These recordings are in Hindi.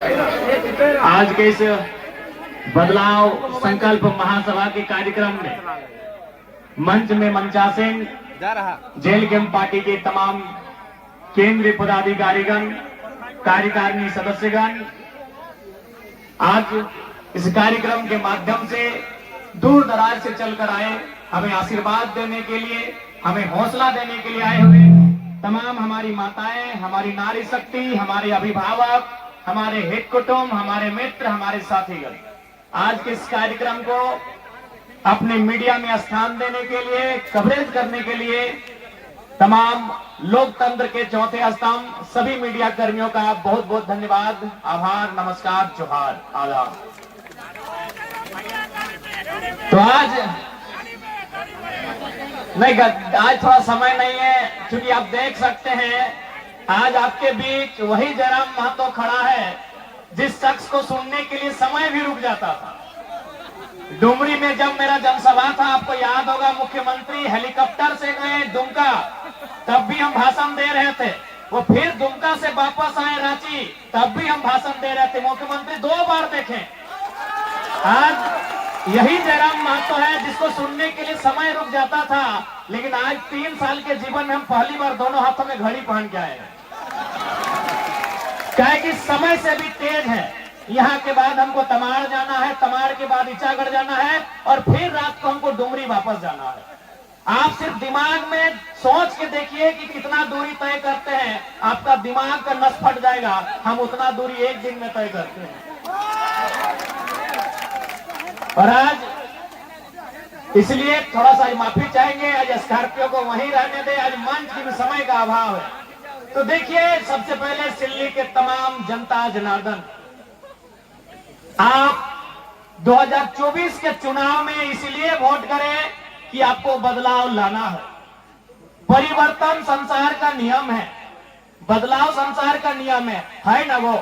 आज के इस बदलाव संकल्प महासभा के कार्यक्रम में मंच में मंचासीन जेल कैंप पार्टी के तमाम केंद्रीय पदाधिकारीगण, कार्यकारिणी सदस्यगण आज इस कार्यक्रम के माध्यम से दूर दराज से चलकर आए, हमें आशीर्वाद देने के लिए, हमें हौसला देने के लिए आए हुए तमाम हमारी माताएं, हमारी नारी शक्ति, हमारे अभिभावक, हमारे हित कुटुंब, हमारे मित्र, हमारे साथीगण आज के इस कार्यक्रम को अपने मीडिया में स्थान देने के लिए, कवरेज करने के लिए तमाम लोकतंत्र के चौथे स्तंभ सभी मीडिया कर्मियों का बहुत बहुत धन्यवाद, आभार, नमस्कार, जोहार, आदाब। तो आज थोड़ा समय नहीं है, क्योंकि आप देख सकते हैं आज आपके बीच वही जयराम महतो खड़ा है जिस शख्स को सुनने के लिए समय भी रुक जाता था। डुमरी में जब मेरा जनसभा था, आपको याद होगा, मुख्यमंत्री हेलीकॉप्टर से गए दुमका, तब भी हम भाषण दे रहे थे। वो फिर दुमका से वापस आए रांची, तब भी हम भाषण दे रहे थे। मुख्यमंत्री 2 बार देखे। आज यही जयराम महतो है जिसको सुनने के लिए समय रुक जाता था, लेकिन आज 3 साल के जीवन में हम पहली बार दोनों हाथों में घड़ी पहन के आए हैं। क्या कि समय से भी तेज है। यहाँ के बाद हमको तमाड़ जाना है, तमाड़ के बाद इचागढ़ जाना है और फिर रात को हमको डुमरी वापस जाना है। आप सिर्फ दिमाग में सोच के देखिए कि कितना दूरी तय करते हैं, आपका दिमाग का नस फट जाएगा। हम उतना दूरी 1 दिन में तय करते हैं। और आज इसलिए थोड़ा सा माफी चाहेंगे, आज स्कॉर्पियो को वहीं रहने दे, आज मंच की भी समय का अभाव है। तो देखिए, सबसे पहले सिल्ली के तमाम जनता जनार्दन, आप 2024 के चुनाव में इसलिए वोट करें कि आपको बदलाव लाना है। परिवर्तन संसार का नियम है, बदलाव संसार का नियम है ना। वो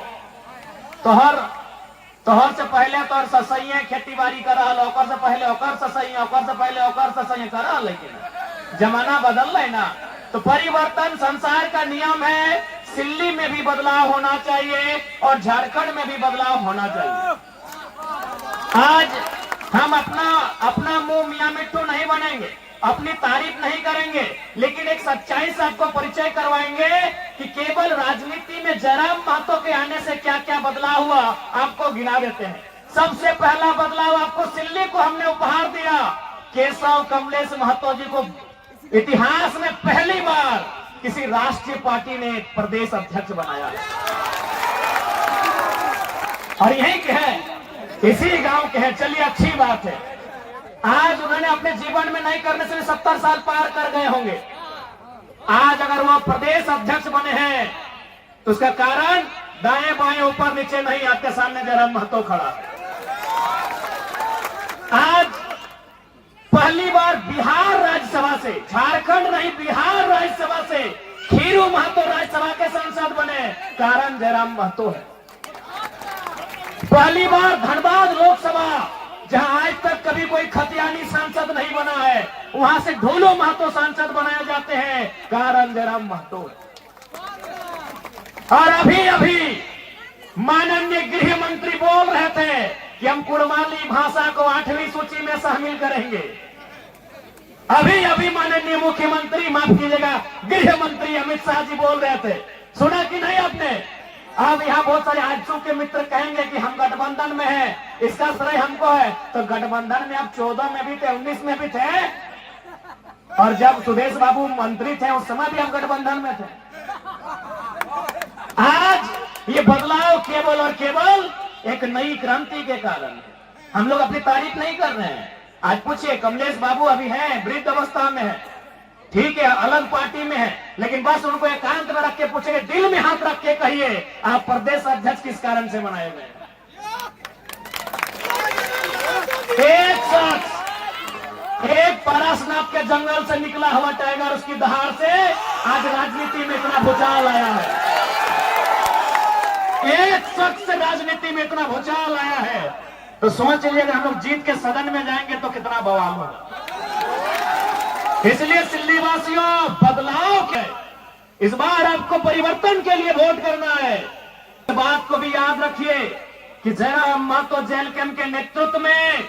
तोहर से पहले तोहर ससैया खेती बाड़ी कर रहा, ओकर से पहले ओकर ससैया, ओकर से पहले ओकर ससैया कर रहा, लेकिन जमाना बदल रहा है ना। तो परिवर्तन संसार का नियम है। सिल्ली में भी बदलाव होना चाहिए और झारखंड में भी बदलाव होना चाहिए। आज हम अपना मुंह मियां मिट्टू नहीं बनेंगे, अपनी तारीफ नहीं करेंगे, लेकिन एक सच्चाई से आपको परिचय करवाएंगे कि केवल राजनीति में जयराम महतो के आने से क्या क्या बदलाव हुआ, आपको गिना देते हैं। सबसे पहला बदलाव आपको सिल्ली को हमने उपहार दिया। केशव कमलेश महतो जी को इतिहास में पहली बार किसी राष्ट्रीय पार्टी ने प्रदेश अध्यक्ष बनाया और यही के है, इसी गांव के हैं। चलिए, अच्छी बात है। आज उन्होंने अपने जीवन में नहीं करने से 70 साल पार कर गए होंगे। आज अगर वो प्रदेश अध्यक्ष बने हैं तो उसका कारण दाएं बाएं ऊपर नीचे नहीं, आपके सामने जयराम महतो खड़ा है। आज पहली बार बिहार राज्यसभा से, झारखंड नहीं बिहार राज्यसभा से खीरू महतो राज्यसभा के सांसद बने, कारण जयराम महतो है। पहली बार धनबाद लोकसभा, जहां आज तक कभी कोई खतियानी सांसद नहीं बना है, वहां से ढोलो महतो सांसद बनाए जाते हैं, कारण जयराम महतो है। और अभी माननीय गृह मंत्री बोल रहे थे कि हम कुड़माली भाषा को 8वीं सूची में शामिल करेंगे। अभी माननीय मुख्यमंत्री, माफ कीजिएगा, गृह मंत्री अमित शाह जी बोल रहे थे, सुना कि नहीं आपने? अब यहाँ बहुत सारे आजसू के मित्र कहेंगे कि हम गठबंधन में हैं, इसका श्रेय हमको है। तो गठबंधन में आप 14 में भी थे, 19 में भी थे, और जब सुदेश बाबू मंत्री थे उस समय भी हम गठबंधन में थे। आज ये बदलाव केवल और केवल एक नई क्रांति के कारण है। हम लोग अपनी तारीफ नहीं कर रहे हैं। आज पूछिए, कमलेश बाबू अभी हैं, वृद्ध अवस्था में है, ठीक है, अलग पार्टी में है, लेकिन बस उनको एकांत में रख के पूछेंगे, दिल में हाथ रख के कहिए, आप प्रदेश अध्यक्ष किस कारण से बनाए गए? एक शख्स, एक पारसनाथ के जंगल से निकला हुआ टाइगर, उसकी दहाड़ से आज राजनीति में इतना भूचाल आया है। एक शख्स से राजनीति में इतना भूचाल आया है, तो सोच लीजिए अगर हम लोग जीत के सदन में जाएंगे तो कितना बवाल होगा। इसलिए सिल्ली वासियों, बदलाव है, इस बार आपको परिवर्तन के लिए वोट करना है। बात को भी याद रखिए कि जयराम महतो जेल कैंप के नेतृत्व में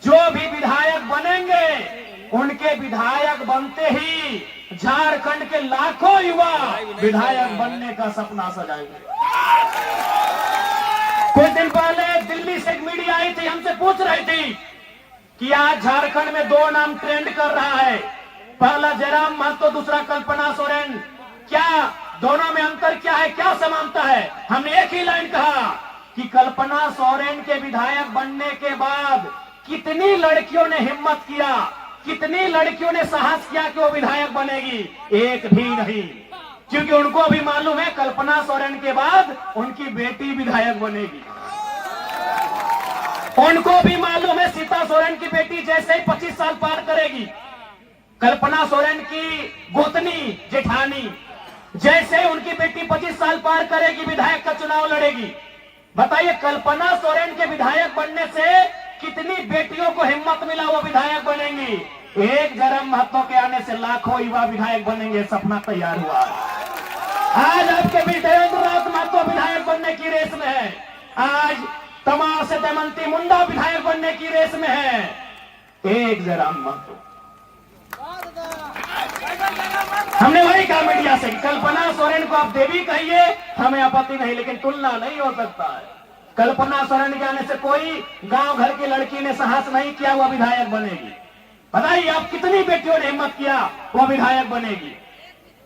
जो भी विधायक बनेंगे, उनके विधायक बनते ही झारखंड के लाखों युवा विधायक बनने का सपना सजाएंगे। कुछ दिन पहले दिल्ली से एक मीडिया आई थी, हमसे पूछ रही थी कि आज झारखंड में दो नाम ट्रेंड कर रहा है, पहला जयराम महतो, दूसरा कल्पना सोरेन। क्या दोनों में अंतर क्या है, क्या समानता है? हमने एक ही लाइन कहा कि कल्पना सोरेन के विधायक बनने के बाद कितनी लड़कियों ने हिम्मत किया, कितनी लड़कियों ने साहस किया कि वो विधायक बनेगी? एक भी नहीं, क्योंकि उनको भी मालूम है कल्पना सोरेन के बाद उनकी बेटी विधायक बनेगी। उनको भी मालूम है सीता सोरेन की बेटी जैसे ही 25 साल पार करेगी, कल्पना सोरेन की गोतनी जेठानी जैसे ही उनकी बेटी 25 साल पार करेगी, विधायक का चुनाव लड़ेगी। बताइए, कल्पना सोरेन के विधायक बनने से कितनी बेटियों को हिम्मत मिला, वो विधायक बनेंगी। एक जयराम महतो के आने से लाखों युवा विधायक बनेंगे, सपना तैयार हुआ। आज आपके भी देवेंद्र नाथ महतो विधायक बनने की रेस में है, आज तमाम से दमंती मुंडा विधायक बनने की रेस में है। एक जयराम महतो। हमने वही कहा मीडिया से, कल्पना सोरेन को आप देवी कहिए, हमें आपत्ति नहीं, लेकिन तुलना नहीं हो सकता है। कल्पना सोरेन के आने से कोई गांव घर की लड़की ने साहस नहीं किया वो विधायक बनेगी। बताइए आप कितनी बेटियों ने हिम्मत किया वो विधायक बनेगी?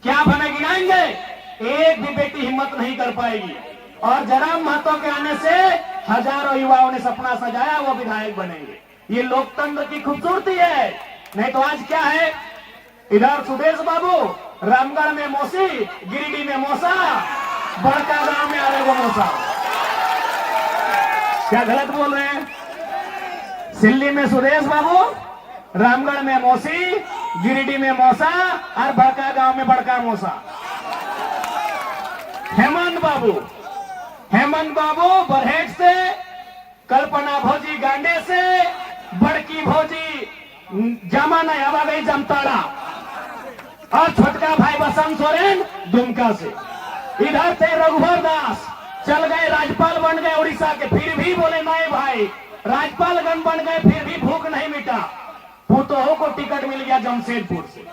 क्या बनेगी? गिनाएंगे, एक भी बेटी हिम्मत नहीं कर पाएगी। और जयराम महतो के आने से हजारों युवाओं ने सपना सजाया वो विधायक बनेंगे। ये लोकतंत्र की खूबसूरती है। नहीं तो आज क्या है, इधर सुदेश बाबू, रामगढ़ में मौसी, गिरिडीह में मौसा, बड़का गांव में अरे वो मौसा। क्या गलत बोल रहे हैं? सिल्ली में सुदेश बाबू, रामगढ़ में मौसी, गिरिडीह में मौसा और बड़का गांव में बड़का मौसा। हेमंत बाबू बरहेट से, कल्पना भौजी गांडे से, बड़की भौजी जमाना हवा गई जमताड़ा, और छोटका भाई बसंत सोरेन दुमका से। इधर थे रघुवर दास, चल गए राज्यपाल बन गए उड़ीसा के, फिर भी बोले नहीं भाई, राज्यपालगण बन गए फिर भी भूख नहीं मिटा, पुतोह को टिकट मिल गया जमशेदपुर से।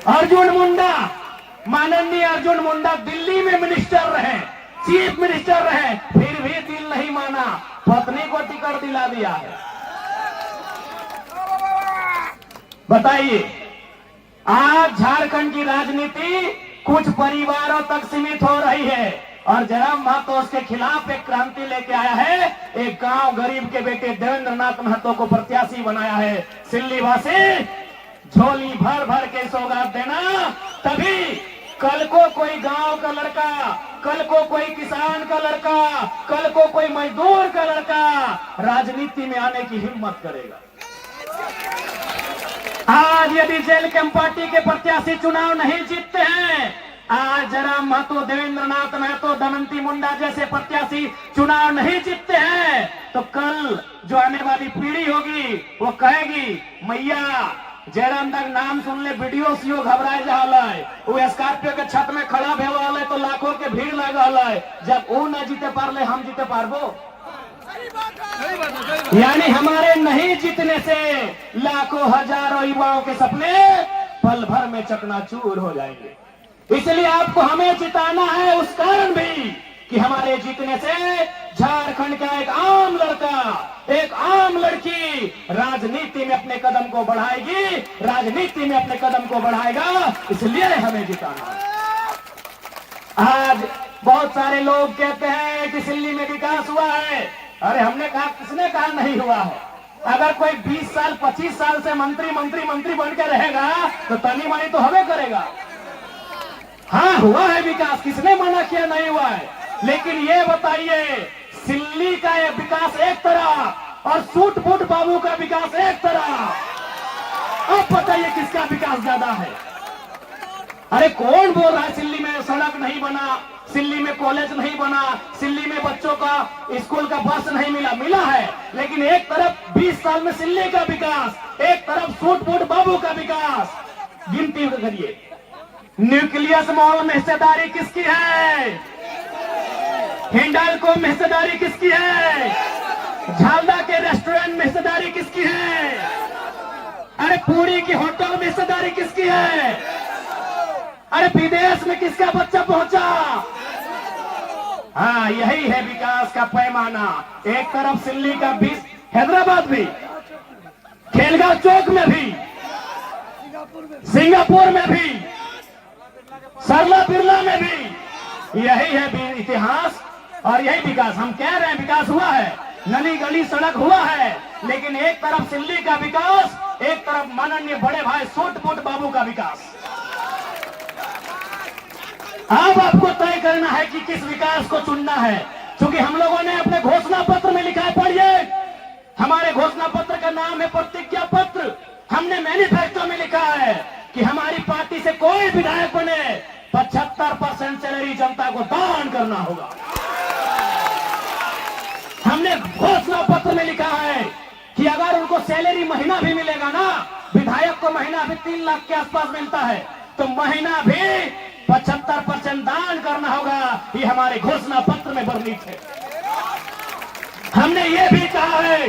अर्जुन मुंडा, माननीय अर्जुन मुंडा दिल्ली में मिनिस्टर रहे, चीफ मिनिस्टर रहे, फिर भी दिल नहीं माना, पत्नी को टिकट दिला दिया है। बताइए, आज झारखंड की राजनीति कुछ परिवारों तक सीमित हो रही है और जयराम महतो उसके खिलाफ एक क्रांति लेके आया है। एक गांव गरीब के बेटे देवेंद्र नाथ महतो को प्रत्याशी बनाया है। सिल्ली वासी झोली भर भर के सौगात देना, तभी कल को कोई गांव का लड़का, कल को कोई किसान का लड़का, कल को कोई मजदूर का लड़का राजनीति में आने की हिम्मत करेगा। आज यदि जेल कैंप पार्टी के प्रत्याशी चुनाव नहीं जीतते हैं, आज जयराम महतो, देवेंद्र नाथ महतो, दमंती मुंडा जैसे प्रत्याशी चुनाव नहीं जीतते हैं, तो कल जो आने वाली पीढ़ी होगी वो कहेगी, मैया जयराम तक नाम सुन ले वीडियो सीओ घबराए जा रहा है, वो स्कॉर्पियो के छत में खड़ा भे रहा है तो लाखों के भीड़ लगा है, जब वो न जीते पारले हम जीते पारबो। यानी हमारे नहीं जीतने से लाखों हजारों युवाओं के सपने पल भर में चकनाचूर हो जाएंगे। इसलिए आपको हमें जिताना है, उस कारण भी कि हमारे जीतने से झारखंड का एक आम लड़का, एक आम लड़की राजनीति में अपने कदम को बढ़ाएगी, राजनीति में अपने कदम को बढ़ाएगा, इसलिए हमें जिताना है। आज बहुत सारे लोग कहते हैं कि सिल्ली में विकास हुआ है। अरे हमने कहा, किसने कहा नहीं हुआ है? अगर कोई 20 साल 25 साल से मंत्री बन के रहेगा तो तनी मनी तो हमें करेगा। हाँ, हुआ है विकास, किसने मना किया नहीं हुआ है? लेकिन ये बताइए, सिल्ली का ये विकास एक तरह और सूट बूट बाबू का विकास एक तरह, अब बताइए किसका विकास ज्यादा है? अरे कौन बोल रहा है सिल्ली में सड़क नहीं बना, सिल्ली में कॉलेज नहीं बना, सिल्ली में बच्चों का स्कूल का बस नहीं मिला है। लेकिन एक तरफ 20 साल में सिल्ली का विकास, एक तरफ सूट बूट बाबू का विकास। गिनती करिए, न्यूक्लियस मॉल में हिस्सेदारी किसकी है? हिंडाल्को में हिस्सेदारी किसकी है? झालदा के रेस्टोरेंट में हिस्सेदारी किसकी है? अरे पुरी की होटल में हिस्सेदारी किसकी है? अरे विदेश में किसका बच्चा पहुंचा? हाँ, यही है विकास का पैमाना। एक तरफ सिल्ली का 20, हैदराबाद भी, खेलगांव चौक में भी, सिंगापुर में भी, सरला बिरला में भी, यही है इतिहास और यही विकास। हम कह रहे हैं विकास हुआ है, नली गली सड़क हुआ है, लेकिन एक तरफ सिल्ली का विकास, एक तरफ माननीय बड़े भाई सूट-बूट बाबू का विकास। अब आपको तय करना है कि किस विकास को चुनना है, क्योंकि हम लोगों ने अपने घोषणा पत्र में लिखा है, पढ़िए, हमारे घोषणा पत्र का नाम है प्रतिज्ञा पत्र। हमने मैनिफेस्टो में लिखा है कि हमारी पार्टी से कोई विधायक बने 75% सैलरी जनता को दान करना होगा। हमने घोषणा पत्र में लिखा है कि अगर उनको सैलरी महीना भी मिलेगा ना, विधायक को महीना भी 3 लाख के आसपास मिलता है, तो महीना भी 75% दान करना होगा। ये हमारे घोषणा पत्र में वर्णित है। हमने ये भी कहा है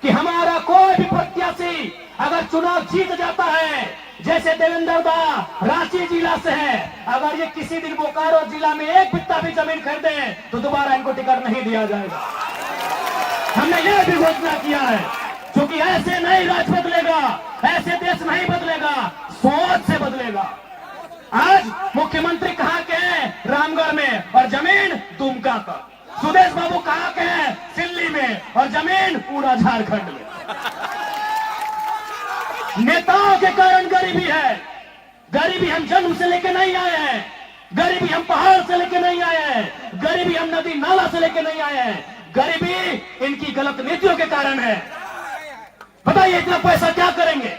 कि हमारा कोई भी प्रत्याशी अगर चुनाव जीत जाता है, जैसे देवेंद्र दा रांची जिला से है, अगर ये किसी दिन बोकारो जिला में एक बित्ता भी जमीन खरीदे तो दोबारा इनको टिकट नहीं दिया जाएगा। हमने ये भी घोषणा किया है, क्योंकि ऐसे नहीं राज बदलेगा, ऐसे देश नहीं बदलेगा, सोच से बदलेगा। आज मुख्यमंत्री कहाँ के हैं? रामगढ़ में, और जमीन दुमका का। सुदेश बाबू कहाँ के हैं? सिल्ली में, और जमीन पूरा झारखंड में। नेताओं के कारण गरीबी है। गरीबी हम जन्म से लेके नहीं आए हैं, गरीबी हम पहाड़ से लेके नहीं आए हैं, गरीबी हम नदी नाला से लेके नहीं आए हैं, गरीबी इनकी गलत नीतियों के कारण है। बताइए इतना पैसा क्या करेंगे?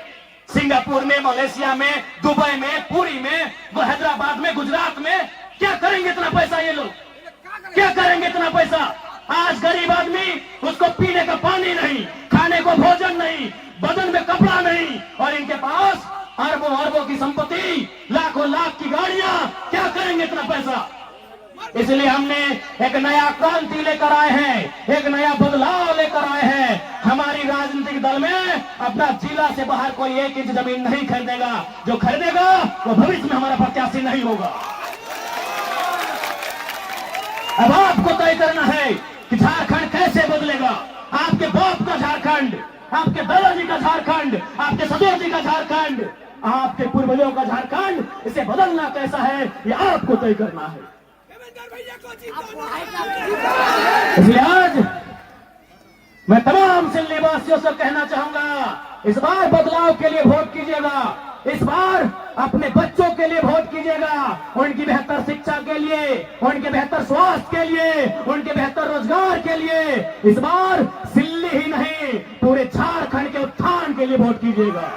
सिंगापुर में, मलेशिया में, दुबई में, पुरी में, हैदराबाद में, गुजरात में, क्या करेंगे इतना पैसा? ये लोग क्या करेंगे इतना पैसा? आज गरीब आदमी, उसको पीने का पानी नहीं, खाने को भोजन नहीं, बदन में कपड़ा नहीं, और इनके पास अरबों अरबों की संपत्ति, लाखों लाख की गाड़ियां, क्या करेंगे इतना पैसा? इसलिए हमने एक नया क्रांति लेकर आए हैं, एक नया बदलाव लेकर आए हैं। हमारी राजनीतिक दल में अपना जिला से बाहर कोई 1 इंच जमीन नहीं खरीदेगा। जो खरीदेगा वो भविष्य में हमारा प्रत्याशी नहीं होगा। अब आपको तय करना है कि झारखंड कैसे बदलेगा। आपके बाप का झारखंड, आपके दादाजी का झारखंड, आपके ससुर जी का झारखंड, आपके पूर्वजों का झारखंड, इसे बदलना कैसा है ये आपको तय करना है। इसलिए आज मैं तमाम सिल्ली वासियों से कहना चाहूंगा, इस बार बदलाव के लिए वोट कीजिएगा, इस बार अपने बच्चों के लिए वोट कीजिएगा, उनकी बेहतर शिक्षा के लिए, उनके बेहतर स्वास्थ्य के लिए, उनके बेहतर रोजगार के लिए। इस बार सिल्ली ही नहीं, पूरे झारखंड के उत्थान के लिए वोट कीजिएगा।